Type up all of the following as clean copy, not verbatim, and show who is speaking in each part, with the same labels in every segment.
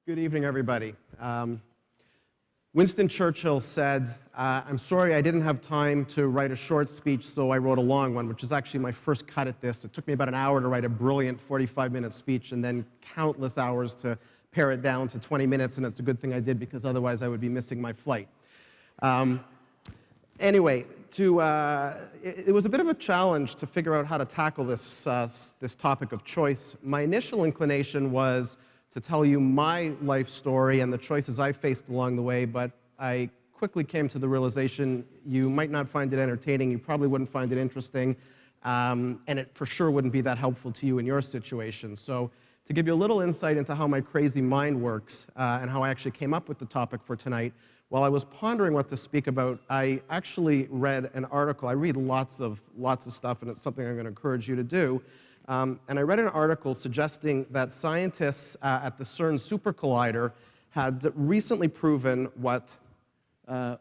Speaker 1: Good evening, everybody. Winston Churchill said, I'm sorry I didn't have time to write a short speech, so I wrote a long one, which is actually my first cut at this. It took me about an hour to write a brilliant 45-minute speech and then countless hours to pare it down to 20 minutes, and it's a good thing I did because otherwise I would be missing my flight. Anyway, it was a bit of a challenge to figure out how to tackle this topic of choice. My initial inclination was to tell you my life story and the choices I faced along the way, but I quickly came to the realization you might not find it entertaining, you probably wouldn't find it interesting, and it for sure wouldn't be that helpful to you in your situation. So to give you a little insight into how my crazy mind works and how I actually came up with the topic for tonight, while I was pondering what to speak about, I actually read an article. I read lots of stuff, and it's something I'm going to encourage you to do. And I read an article suggesting that scientists at the CERN Super Collider had recently proven what, what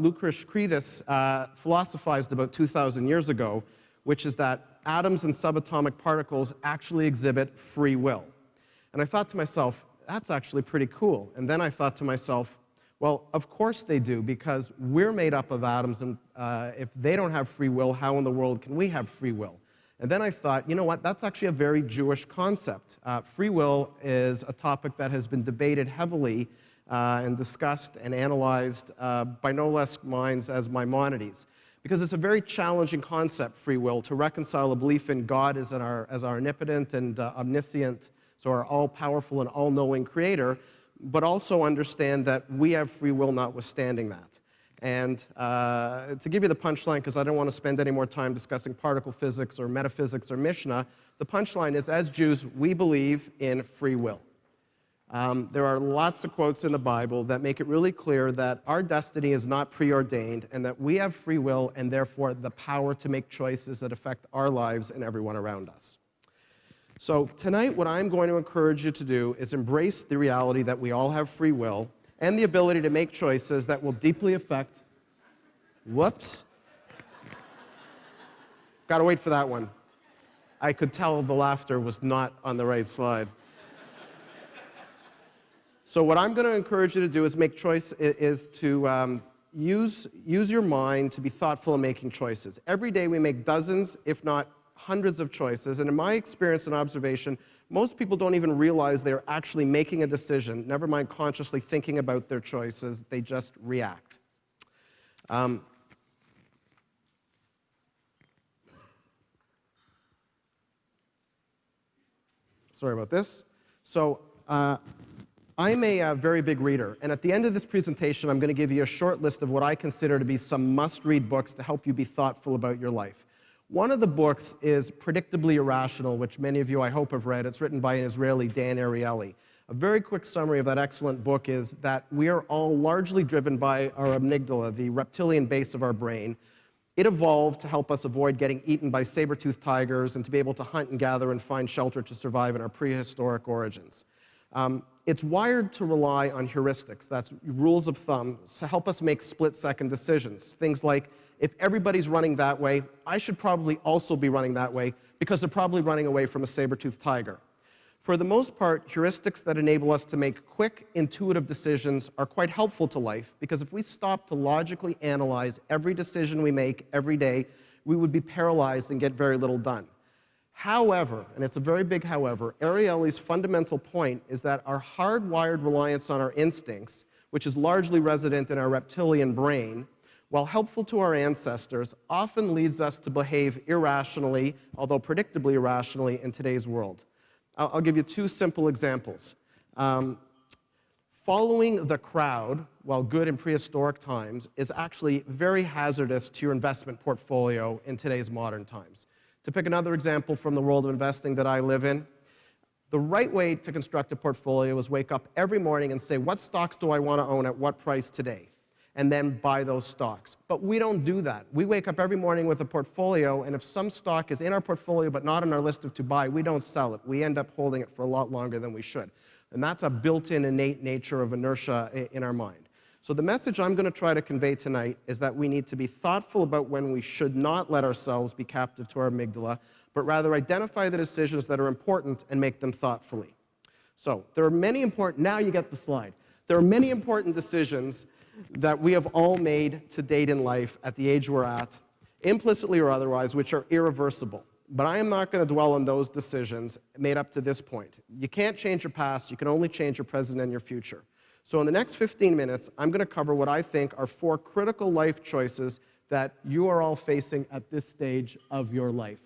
Speaker 1: Lucretius philosophized about 2,000 years ago, which is that atoms and subatomic particles actually exhibit free will. And I thought to myself, that's actually pretty cool. And then I thought to myself, well, of course they do, because we're made up of atoms, and if they don't have free will, how in the world can we have free will? And then I thought, you know what, that's actually a very Jewish concept. Free will is a topic that has been debated heavily and discussed and analyzed by no less minds as Maimonides, because it's a very challenging concept, free will, to reconcile a belief in God as our omnipotent and omniscient, so our all-powerful and all-knowing creator, but also understand that we have free will notwithstanding that. And to give you the punchline, because I don't want to spend any more time discussing particle physics or metaphysics or Mishnah, the punchline is, as Jews, we believe in free will. There are lots of quotes in the Bible that make it really clear that our destiny is not preordained and that we have free will and therefore the power to make choices that affect our lives and everyone around us. So tonight, what I'm going to encourage you to do is embrace the reality that we all have free will and the ability to make choices that will deeply affect, whoops. Got to wait for that one. I could tell the laughter was not on the right slide. So what I'm going to encourage you to do is make choice, is to use your mind to be thoughtful in making choices. Every day we make dozens, if not hundreds of choices, and in my experience and observation, most people don't even realize they're actually making a decision, never mind consciously thinking about their choices, they just react. Sorry about this. So I'm a very big reader, and at the end of this presentation, I'm going to give you a short list of what I consider to be some must-read books to help you be thoughtful about your life. One of the books is Predictably Irrational, which many of you, I hope, have read. It's written by an Israeli, Dan Ariely. A very quick summary of that excellent book is that we are all largely driven by our amygdala, the reptilian base of our brain. It evolved to help us avoid getting eaten by saber-toothed tigers and to be able to hunt and gather and find shelter to survive in our prehistoric origins. It's wired to rely on heuristics, that's rules of thumb, to help us make split-second decisions. Things like, if everybody's running that way, I should probably also be running that way because they're probably running away from a saber-toothed tiger. For the most part, heuristics that enable us to make quick, intuitive decisions are quite helpful to life, because if we stop to logically analyze every decision we make every day, we would be paralyzed and get very little done. However, and it's a very big however, Ariely's fundamental point is that our hardwired reliance on our instincts, which is largely resident in our reptilian brain, while helpful to our ancestors, often leads us to behave irrationally, although predictably irrationally, in today's world. I'll give you two simple examples. Following the crowd, while good in prehistoric times, is actually very hazardous to your investment portfolio in today's modern times. To pick another example from the world of investing that I live in, the right way to construct a portfolio is wake up every morning and say, what stocks do I want to own at what price today? And then buy those stocks. But we don't do that. We wake up every morning with a portfolio, and if some stock is in our portfolio but not on our list of to buy, we don't sell it. We end up holding it for a lot longer than we should. And that's a built-in innate nature of inertia in our mind. So the message I'm going to try to convey tonight is that we need to be thoughtful about when we should not let ourselves be captive to our amygdala, but rather identify the decisions that are important and make them thoughtfully. So there are many important, now you get the slide. There are many important decisions that we have all made to date in life at the age we're at, implicitly or otherwise, which are irreversible. But I am not going to dwell on those decisions made up to this point. You can't change your past, you can only change your present and your future. So in the next 15 minutes, I'm going to cover what I think are 4 critical life choices that you are all facing at this stage of your life.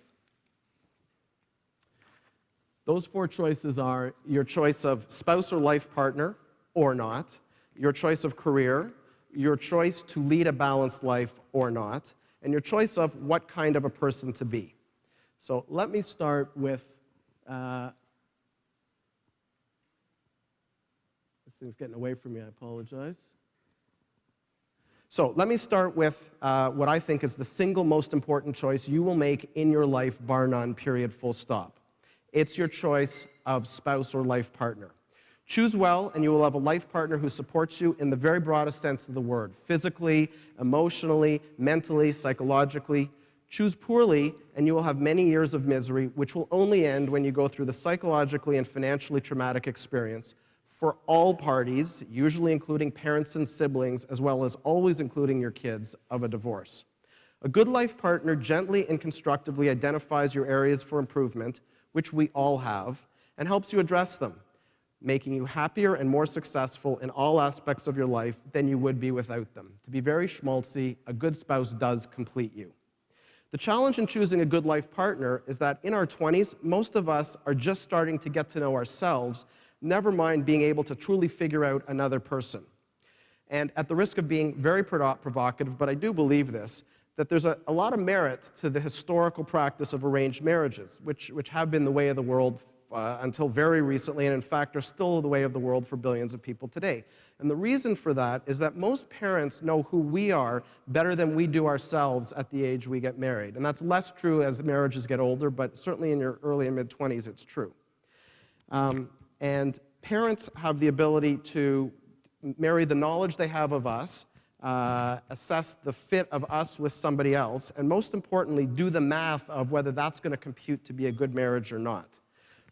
Speaker 1: Those 4 choices are your choice of spouse or life partner or not, your choice of career, your choice to lead a balanced life or not, and your choice of what kind of a person to be. So let me start with, this thing's getting away from me, I apologize. So let me start with what I think is the single most important choice you will make in your life, bar none, period, full stop. It's your choice of spouse or life partner. Choose well, and you will have a life partner who supports you in the very broadest sense of the word, physically, emotionally, mentally, psychologically. Choose poorly, and you will have many years of misery, which will only end when you go through the psychologically and financially traumatic experience for all parties, usually including parents and siblings, as well as always including your kids, of a divorce. A good life partner gently and constructively identifies your areas for improvement, which we all have, and helps you address them, making you happier and more successful in all aspects of your life than you would be without them. To be very schmaltzy, a good spouse does complete you. The challenge in choosing a good life partner is that in our 20s, most of us are just starting to get to know ourselves, never mind being able to truly figure out another person. And at the risk of being very provocative, but I do believe this, that there's a lot of merit to the historical practice of arranged marriages, which have been the way of the world until very recently, and in fact are still the way of the world for billions of people today. And the reason for that is that most parents know who we are better than we do ourselves at the age we get married. And that's less true as marriages get older, but certainly in your early and mid-20s it's true. And parents have the ability to marry the knowledge they have of us, assess the fit of us with somebody else, and most importantly, do the math of whether that's going to compute to be a good marriage or not.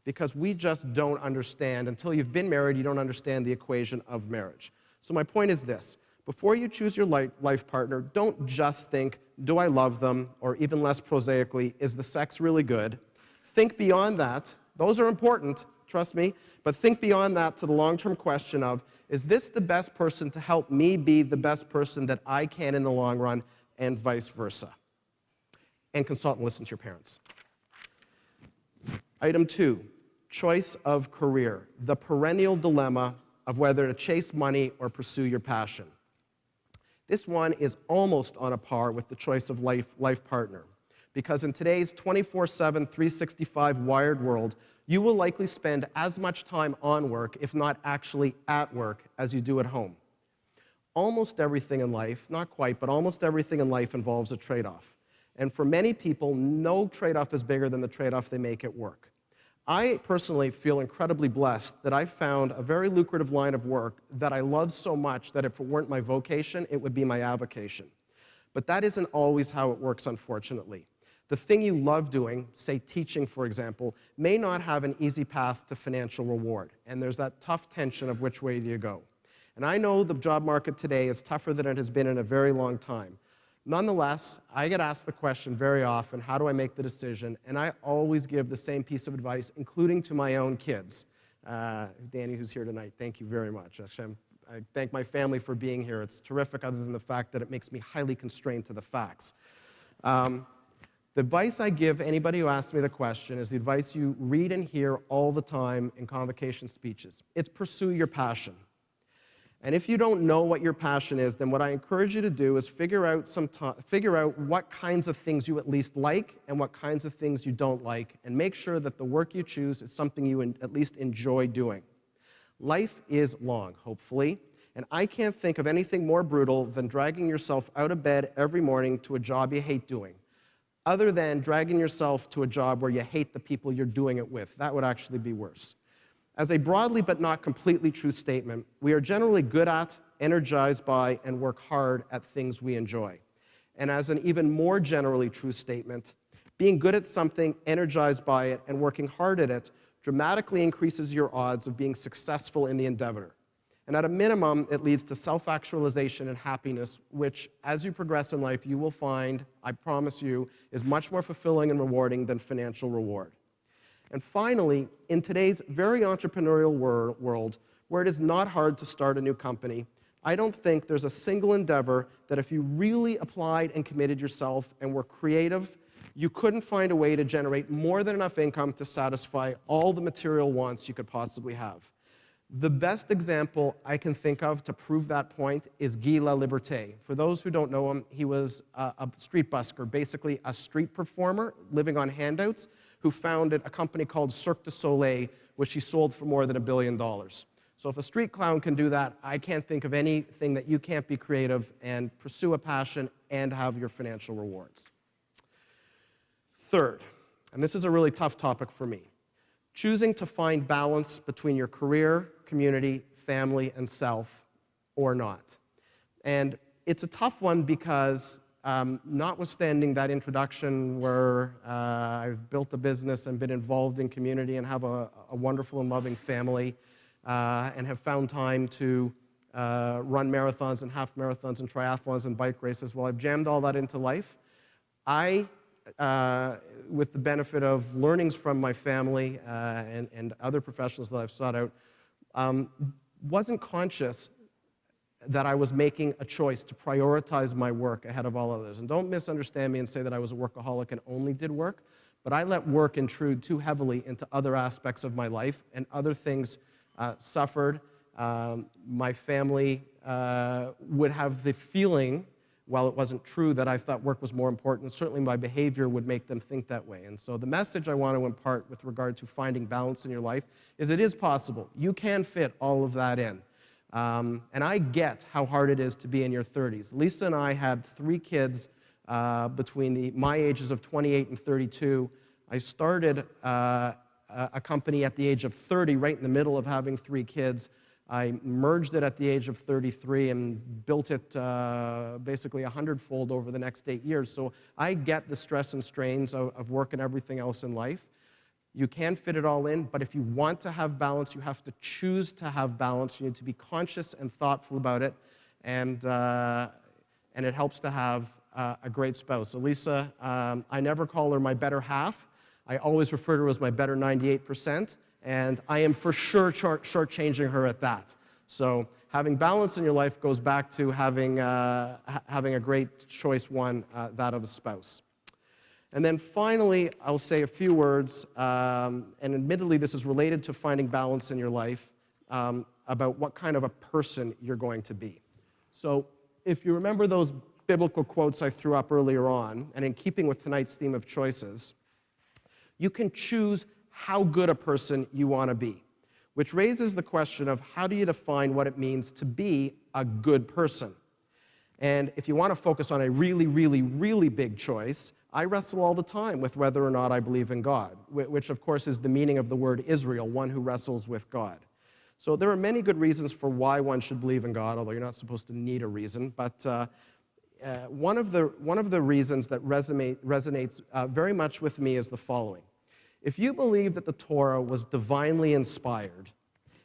Speaker 1: Because we just don't understand. Until you've been married, you don't understand the equation of marriage. So my point is this. Before you choose your life partner, don't just think, do I love them? Or even less prosaically, is the sex really good? Think beyond that. Those are important, trust me. But think beyond that to the long-term question of, is this the best person to help me be the best person that I can in the long run, and vice versa? And consult and listen to your parents. Item 2, choice of career, the perennial dilemma of whether to chase money or pursue your passion. This one is almost on a par with the choice of life partner, because in today's 24/7, 365 wired world, you will likely spend as much time on work, if not actually at work, as you do at home. Almost everything in life, not quite, but almost everything in life involves a trade-off. And for many people, no trade-off is bigger than the trade-off they make at work. I personally feel incredibly blessed that I found a very lucrative line of work that I love so much that if it weren't my vocation, it would be my avocation. But that isn't always how it works, unfortunately. The thing you love doing, say teaching, for example, may not have an easy path to financial reward. And there's that tough tension of which way do you go. And I know the job market today is tougher than it has been in a very long time. Nonetheless, I get asked the question very often, how do I make the decision? And I always give the same piece of advice, including to my own kids. Danny, who's here tonight, thank you very much. Actually, I thank my family for being here. It's terrific, other than the fact that it makes me highly constrained to the facts. The advice I give anybody who asks me the question is the advice you read and hear all the time in convocation speeches. It's pursue your passion. And if you don't know what your passion is, then what I encourage you to do is figure out what kinds of things you at least like and what kinds of things you don't like, and make sure that the work you choose is something you at least enjoy doing. Life is long, hopefully, and I can't think of anything more brutal than dragging yourself out of bed every morning to a job you hate doing, other than dragging yourself to a job where you hate the people you're doing it with. That would actually be worse. As a broadly but not completely true statement, we are generally good at, energized by, and work hard at things we enjoy. And as an even more generally true statement, being good at something, energized by it, and working hard at it dramatically increases your odds of being successful in the endeavor. And at a minimum, it leads to self-actualization and happiness, which, as you progress in life, you will find, I promise you, is much more fulfilling and rewarding than financial reward. And finally, in today's very entrepreneurial world, where it is not hard to start a new company, I don't think there's a single endeavor that if you really applied and committed yourself and were creative, you couldn't find a way to generate more than enough income to satisfy all the material wants you could possibly have. The best example I can think of to prove that point is Gil Palter. For those who don't know him, he was a street busker, basically a street performer living on handouts, who founded a company called Cirque du Soleil, which he sold for more than $1 billion. So if a street clown can do that, I can't think of anything that you can't be creative and pursue a passion and have your financial rewards. Third, and this is a really tough topic for me, choosing to find balance between your career, community, family, and self, or not. And it's a tough one because notwithstanding that introduction where I've built a business and been involved in community and have a wonderful and loving family and have found time to run marathons and half marathons and triathlons and bike races, well, I've jammed all that into life. With the benefit of learnings from my family and other professionals that I've sought out, wasn't conscious that I was making a choice to prioritize my work ahead of all others. And don't misunderstand me and say that I was a workaholic and only did work, but I let work intrude too heavily into other aspects of my life, and other things suffered. My family would have the feeling, while it wasn't true, that I thought work was more important. Certainly my behavior would make them think that way. And so the message I want to impart with regard to finding balance in your life is it is possible. You can fit all of that in. And I get how hard it is to be in your 30s. Lisa and I had 3 kids between my ages of 28 and 32. I started a company at the age of 30, right in the middle of having 3 kids. I merged it at the age of 33 and built it basically 100-fold over the next 8 years. So I get the stress and strains of work and everything else in life. You can fit it all in, but if you want to have balance, you have to choose to have balance. You need to be conscious and thoughtful about it, and it helps to have a great spouse. So Lisa, I never call her my better half. I always refer to her as my better 98%. And I am for sure shortchanging her at that. So having balance in your life goes back to having a great choice one, that of a spouse. And then finally, I'll say a few words, and admittedly this is related to finding balance in your life, about what kind of a person you're going to be. So if you remember those biblical quotes I threw up earlier on, and in keeping with tonight's theme of choices, you can choose how good a person you want to be, which raises the question of how do you define what it means to be a good person? And if you want to focus on a really, really, really big choice, I wrestle all the time with whether or not I believe in God, which of course is the meaning of the word Israel, one who wrestles with God. So there are many good reasons for why one should believe in God, although you're not supposed to need a reason, but one of the reasons that resonates very much with me is the following. If you believe that the Torah was divinely inspired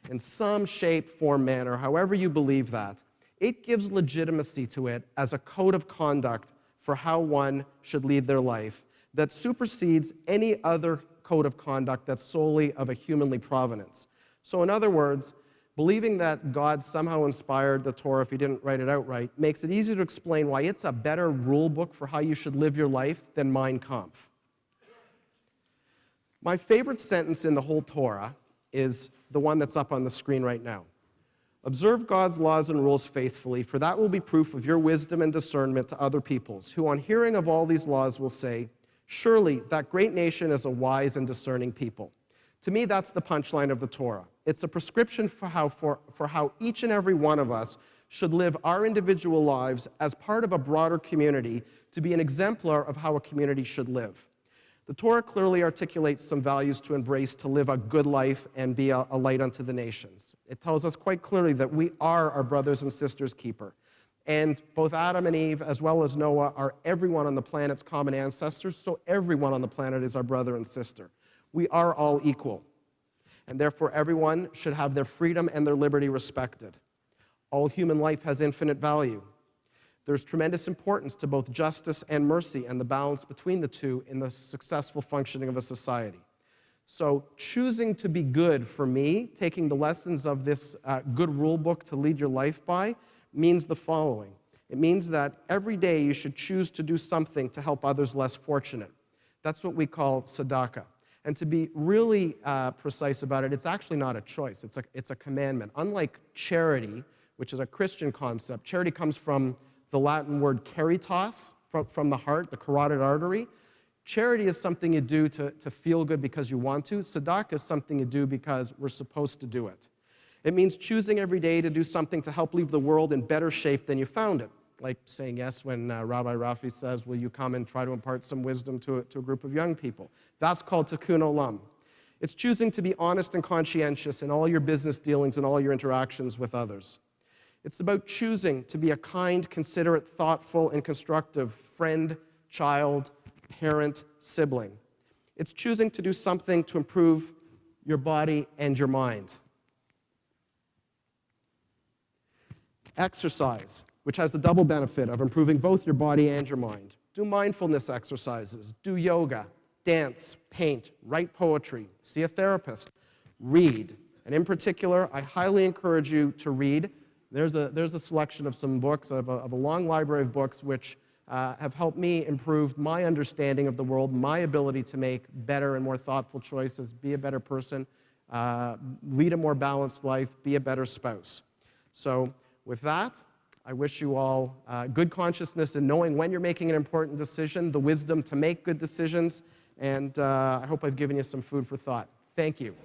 Speaker 1: in some shape, form, manner, however you believe that, it gives legitimacy to it as a code of conduct for how one should lead their life that supersedes any other code of conduct that's solely of a humanly provenance. So in other words, believing that God somehow inspired the Torah, if he didn't write it outright, makes it easy to explain why it's a better rule book for how you should live your life than Mein Kampf. My favorite sentence in the whole Torah is the one that's up on the screen right now. Observe God's laws and rules faithfully, for that will be proof of your wisdom and discernment to other peoples, who on hearing of all these laws will say, surely that great nation is a wise and discerning people. To me, that's the punchline of the Torah. It's a prescription for how each and every one of us should live our individual lives as part of a broader community to be an exemplar of how a community should live. The Torah clearly articulates some values to embrace to live a good life and be a light unto the nations. It tells us quite clearly that we are our brothers and sisters' keeper. And both Adam and Eve, as well as Noah, are everyone on the planet's common ancestors, so everyone on the planet is our brother and sister. We are all equal. and therefore everyone should have their freedom and their liberty respected. All human life has infinite value. There's tremendous importance to both justice and mercy and the balance between the two in the successful functioning of a society. So choosing to be good, for me, taking the lessons of this good rule book to lead your life by, means the following. It means that every day you should choose to do something to help others less fortunate. That's what we call tzedakah. And to be really precise about it, it's actually not a choice. It's a commandment. Unlike charity, which is a Christian concept, charity comes from the Latin word caritas, from the heart, the carotid artery. Charity is something you do to feel good because you want to. Tzedakah is something you do because we're supposed to do it. It means choosing every day to do something to help leave the world in better shape than you found it. Like saying yes when Rabbi Rafi says, will you come and try to impart some wisdom to a group of young people? That's called tikkun olam. It's choosing to be honest and conscientious in all your business dealings and all your interactions with others. It's about choosing to be a kind, considerate, thoughtful, and constructive friend, child, parent, sibling. It's choosing to do something to improve your body and your mind. Exercise, which has the double benefit of improving both your body and your mind. Do mindfulness exercises, do yoga, dance, paint, write poetry, see a therapist, read. And in particular, I highly encourage you to read. There's a selection of some books, of a long library of books which have helped me improve my understanding of the world, my ability to make better and more thoughtful choices, be a better person, lead a more balanced life, be a better spouse. So with that, I wish you all good consciousness in knowing when you're making an important decision, the wisdom to make good decisions, and I hope I've given you some food for thought. Thank you.